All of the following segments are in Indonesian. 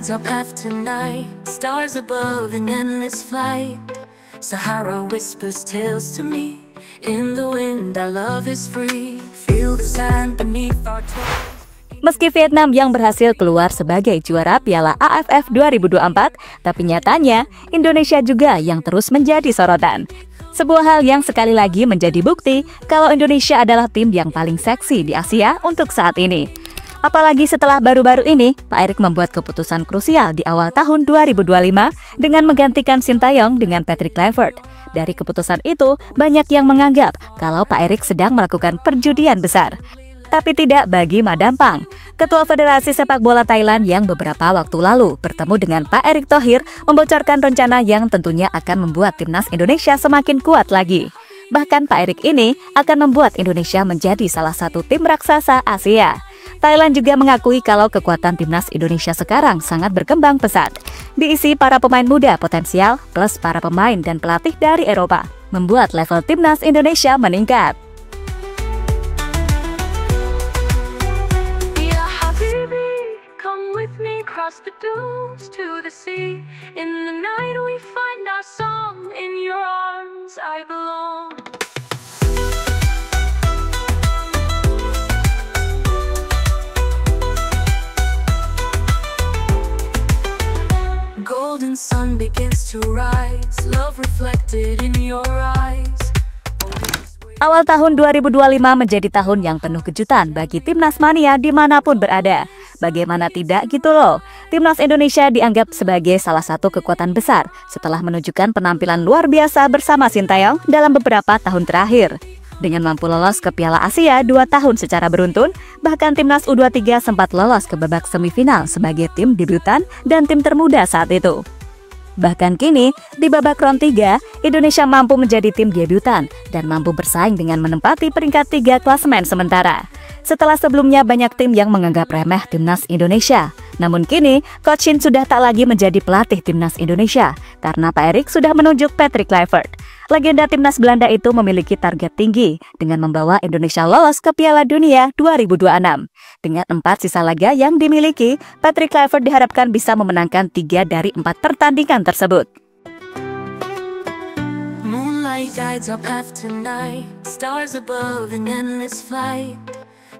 guides our path tonight. Stars above in endless flight. Sahara whispers tales to me. In the wind our love is free. Feel the sand beneath our toes. Meski Vietnam yang berhasil keluar sebagai juara Piala AFF 2024, tapi nyatanya Indonesia juga yang terus menjadi sorotan. Sebuah hal yang sekali lagi menjadi bukti kalau Indonesia adalah tim yang paling seksi di Asia untuk saat ini. Apalagi setelah baru-baru ini, Pak Erik membuat keputusan krusial di awal tahun 2025 dengan menggantikan Sintayong dengan Patrick Kluivert. Dari keputusan itu, banyak yang menganggap kalau Pak Erik sedang melakukan perjudian besar. Tapi tidak bagi Madam Pang, Ketua Federasi Sepak Bola Thailand yang beberapa waktu lalu bertemu dengan Pak Erick Thohir membocorkan rencana yang tentunya akan membuat timnas Indonesia semakin kuat lagi. Bahkan Pak Erick ini akan membuat Indonesia menjadi salah satu tim raksasa Asia. Thailand juga mengakui kalau kekuatan timnas Indonesia sekarang sangat berkembang pesat. Diisi para pemain muda potensial plus para pemain dan pelatih dari Eropa, membuat level timnas Indonesia meningkat. Across the dunes to the sea. In the night we find our song. In your arms I belong. Golden sun begins to rise. Love reflected in your eyes. Awal tahun 2025 menjadi tahun yang penuh kejutan bagi Timnas Mania dimanapun berada. Bagaimana tidak gitu loh, Timnas Indonesia dianggap sebagai salah satu kekuatan besar setelah menunjukkan penampilan luar biasa bersama Sintayong dalam beberapa tahun terakhir. Dengan mampu lolos ke Piala Asia 2 tahun secara beruntun, bahkan Timnas U23 sempat lolos ke babak semifinal sebagai tim debutan dan tim termuda saat itu. Bahkan kini, di babak round 3, Indonesia mampu menjadi tim debutan dan mampu bersaing dengan menempati peringkat 3 klasemen sementara. Setelah sebelumnya banyak tim yang menganggap remeh Timnas Indonesia. Namun kini, Coach Shin sudah tak lagi menjadi pelatih Timnas Indonesia karena Pak Erik sudah menunjuk Patrick Kluivert. Legenda Timnas Belanda itu memiliki target tinggi dengan membawa Indonesia lolos ke Piala Dunia 2026. Dengan 4 sisa laga yang dimiliki, Patrick Kluivert diharapkan bisa memenangkan 3 dari 4 pertandingan tersebut. Moonlight guides our path tonight. Stars above in endless flight.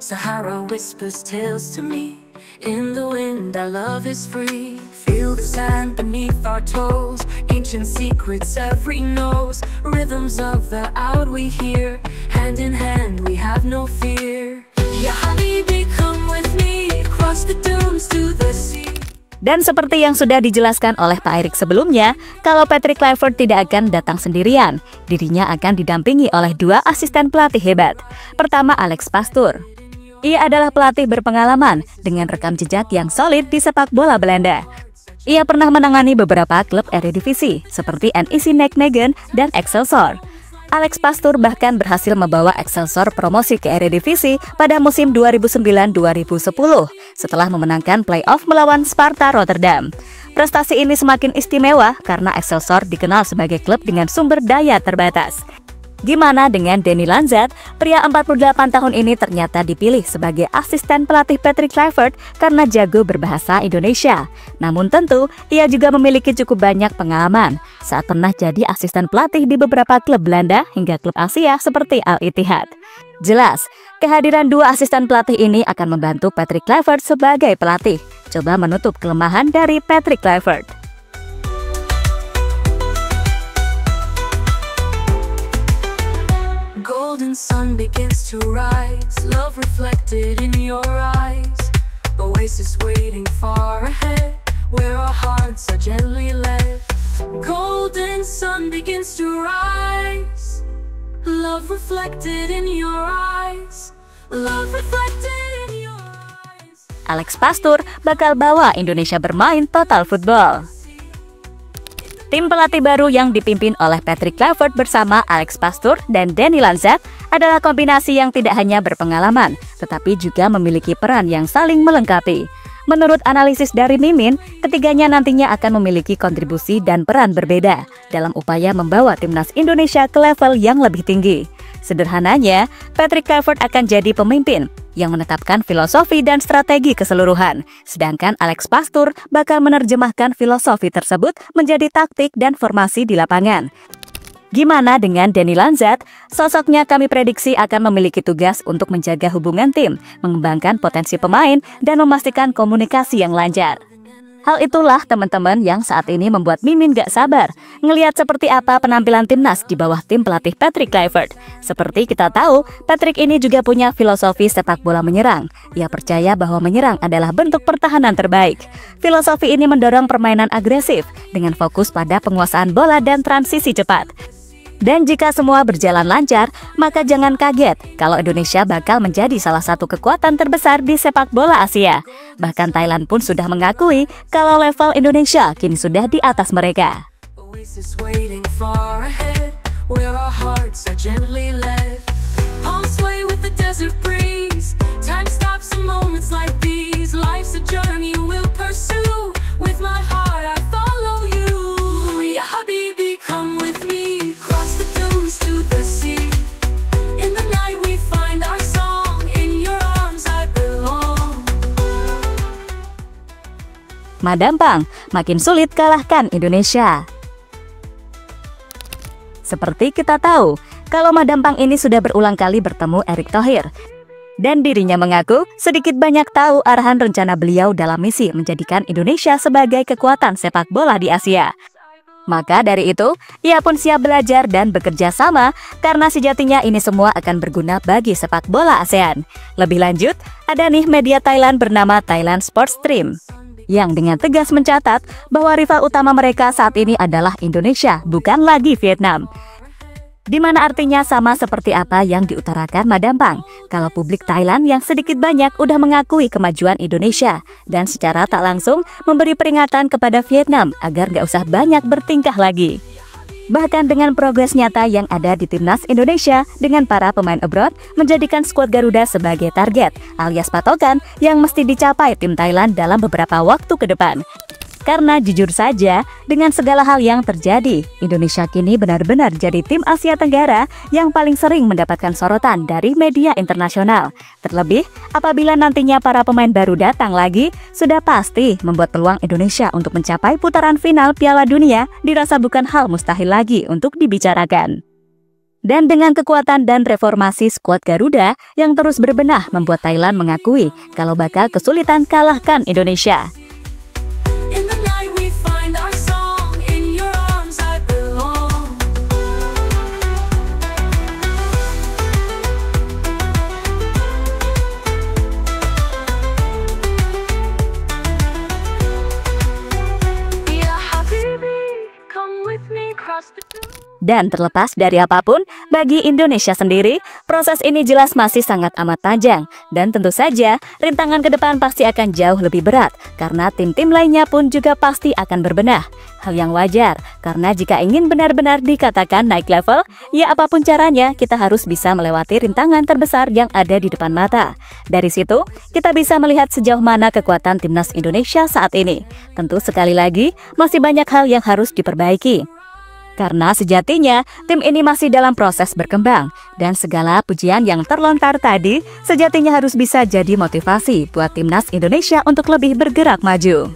Sahara whispers tales to me. In the wind our love is free. Feel the sand beneath our toes. Ancient secrets every knows. Rhythms of the out we hear. Hand in hand we have no fear. Ya Habibi, come with me. Cross the dunes to the sea. Dan seperti yang sudah dijelaskan oleh Pak Erik sebelumnya, kalau Patrick Kluivert tidak akan datang sendirian, dirinya akan didampingi oleh 2 asisten pelatih hebat. Pertama, Alex Pastoor. Ia adalah pelatih berpengalaman dengan rekam jejak yang solid di sepak bola Belanda. Ia pernah menangani beberapa klub Eredivisie seperti NEC Nijmegen dan Excelsior. Alex Pastoor bahkan berhasil membawa Excelsior promosi ke Eredivisie pada musim 2009-2010 setelah memenangkan play-off melawan Sparta Rotterdam. Prestasi ini semakin istimewa karena Excelsior dikenal sebagai klub dengan sumber daya terbatas. Gimana dengan Danny Lanzat? Pria 48 tahun ini ternyata dipilih sebagai asisten pelatih Patrick Kluivert karena jago berbahasa Indonesia. Namun tentu, ia juga memiliki cukup banyak pengalaman saat pernah jadi asisten pelatih di beberapa klub Belanda hingga klub Asia seperti Al Ittihad. Jelas, kehadiran 2 asisten pelatih ini akan membantu Patrick Kluivert sebagai pelatih. Coba menutup kelemahan dari Patrick Kluivert. Golden sun begins to rise. Love reflected in your eyes. Oasis waiting far ahead, where our hearts are gently led. Golden sun begins to rise. Love reflected in your eyes. Love reflected in your eyes. Alex Pastoor bakal bawa Indonesia bermain total football. Tim pelatih baru yang dipimpin oleh Patrick Kluivert bersama Alex Pastoor dan Danny Lanzat adalah kombinasi yang tidak hanya berpengalaman, tetapi juga memiliki peran yang saling melengkapi. Menurut analisis dari Mimin, ketiganya nantinya akan memiliki kontribusi dan peran berbeda dalam upaya membawa timnas Indonesia ke level yang lebih tinggi. Sederhananya, Patrick Kluivert akan jadi pemimpin yang menetapkan filosofi dan strategi keseluruhan, sedangkan Alex Pastoor bakal menerjemahkan filosofi tersebut menjadi taktik dan formasi di lapangan. Gimana dengan Danny Lanzat? Sosoknya kami prediksi akan memiliki tugas untuk menjaga hubungan tim, mengembangkan potensi pemain, dan memastikan komunikasi yang lancar. Hal itulah teman-teman yang saat ini membuat Mimin gak sabar ngelihat seperti apa penampilan timnas di bawah tim pelatih Patrick Kluivert. Seperti kita tahu, Patrick ini juga punya filosofi sepak bola menyerang. Ia percaya bahwa menyerang adalah bentuk pertahanan terbaik. Filosofi ini mendorong permainan agresif dengan fokus pada penguasaan bola dan transisi cepat. Dan jika semua berjalan lancar, maka jangan kaget kalau Indonesia bakal menjadi salah satu kekuatan terbesar di sepak bola Asia. Bahkan Thailand pun sudah mengakui kalau level Indonesia kini sudah di atas mereka. Madampang makin sulit kalahkan Indonesia. Seperti kita tahu, kalau Madampang ini sudah berulang kali bertemu Erick Thohir. Dan dirinya mengaku sedikit banyak tahu arahan rencana beliau dalam misi menjadikan Indonesia sebagai kekuatan sepak bola di Asia. Maka dari itu, ia pun siap belajar dan bekerja sama karena sejatinya ini semua akan berguna bagi sepak bola ASEAN. Lebih lanjut, ada nih media Thailand bernama Thailand Sports Stream yang dengan tegas mencatat bahwa rival utama mereka saat ini adalah Indonesia, bukan lagi Vietnam. Dimana artinya sama seperti apa yang diutarakan Madampang, kalau publik Thailand yang sedikit banyak udah mengakui kemajuan Indonesia dan secara tak langsung memberi peringatan kepada Vietnam agar gak usah banyak bertingkah lagi. Bahkan dengan progres nyata yang ada di timnas Indonesia dengan para pemain abroad menjadikan skuad Garuda sebagai target alias patokan yang mesti dicapai tim Thailand dalam beberapa waktu ke depan. Karena jujur saja, dengan segala hal yang terjadi, Indonesia kini benar-benar jadi tim Asia Tenggara yang paling sering mendapatkan sorotan dari media internasional. Terlebih, apabila nantinya para pemain baru datang lagi, sudah pasti membuat peluang Indonesia untuk mencapai putaran final Piala Dunia dirasa bukan hal mustahil lagi untuk dibicarakan. Dan dengan kekuatan dan reformasi skuad Garuda yang terus berbenah membuat Thailand mengakui kalau bakal kesulitan kalahkan Indonesia. Dan terlepas dari apapun, bagi Indonesia sendiri, proses ini jelas masih sangat amat panjang. Dan tentu saja, rintangan ke depan pasti akan jauh lebih berat, karena tim-tim lainnya pun juga pasti akan berbenah. Hal yang wajar, karena jika ingin benar-benar dikatakan naik level, ya apapun caranya, kita harus bisa melewati rintangan terbesar yang ada di depan mata. Dari situ, kita bisa melihat sejauh mana kekuatan timnas Indonesia saat ini. Tentu sekali lagi, masih banyak hal yang harus diperbaiki. Karena sejatinya, tim ini masih dalam proses berkembang. Dan segala pujian yang terlontar tadi, sejatinya harus bisa jadi motivasi buat timnas Indonesia untuk lebih bergerak maju.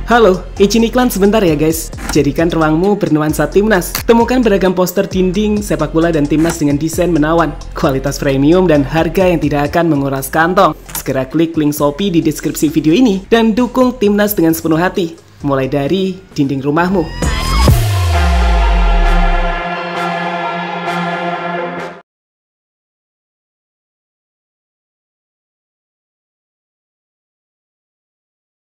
Halo, izin iklan sebentar ya guys. Jadikan ruangmu bernuansa timnas. Temukan beragam poster dinding, sepak bola dan timnas dengan desain menawan, kualitas premium dan harga yang tidak akan menguras kantong. Segera klik link Shopee di deskripsi video ini dan dukung timnas dengan sepenuh hati. Mulai dari dinding rumahmu.